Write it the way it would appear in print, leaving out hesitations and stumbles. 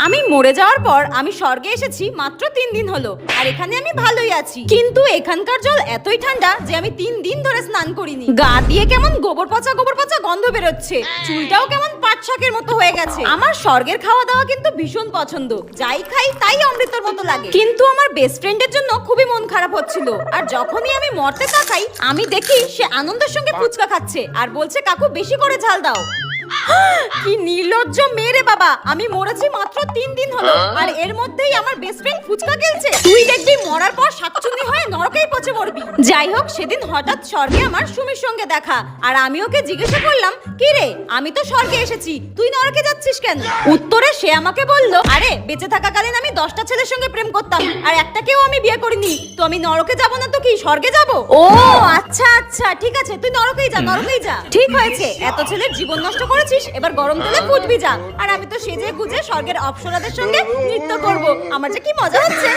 আমি মরে যাওয়ার পর আমি স্বর্গে এসেছি মাত্র 3 দিন হলো, আর এখানে আমি ভালোই আছি। কিন্তু এখানকার জল এতই ঠান্ডা যে আমি 3 দিন ধরে স্নান করিনি। গা দিয়ে কেমন গোবর পচা গন্ধ বেরোচ্ছে, চুলটাও কেমন পাট শাকের মতো হয়ে গেছে। আমার স্বর্গের খাওয়া দাওয়া কিন্তু ভীষণ পছন্দ, যাই খাই তাই অমৃতর মতো লাগে। কিন্তু আমার বেস্ট ফ্রেন্ডের জন্য খুবই মন খারাপ হচ্ছিল, আর যখনই আমি মরতে তাকাই আমি দেখি সে আনন্দের সঙ্গে ফুচকা খাচ্ছে আর বলছে কাকু বেশি করে ঝাল দাও। কি নির্লজ্জ মেরে বাবা, আমি মরেছি মাত্র 3 দিন হলো, আর এর মধ্যেই আমার বেস্ট ফ্রেন্ড ফুচকা খেলছে। তুই দেখবি মরার পর শাকচুন্নি হয়ে নরকেই পচে মরবি। যাই হোক, সেদিন হঠাৎ স্বর্গে আমার সুমির সঙ্গে দেখা, আর আমি ওকে জিজ্ঞাসা করলাম, কি রে আমি তো স্বর্গে এসেছি, তুই নরকে যাচ্ছিস কেন? উত্তরে সে আমাকে বলল, আরে বেঁচে থাকাকালীন আমি 10টা ছেলের সঙ্গে প্রেম করতাম, আর একটাকেও আমি বিয়ে করিনি, তো আমি নরকে যাব না তো কি স্বর্গে যাব? ও আচ্ছা আচ্ছা, ঠিক আছে, তুই নরকেই যা, নরকেই যা। ঠিক হয়েছে, এত ছেলের জীবন নষ্ট করেছিস, এবার গরম তেলে ফুটবি যা। আর আমি তো সেজে গুজে স্বর্গের অপ্সরাদের সঙ্গে নৃত্য করব, আমার যে কি মজা হচ্ছে।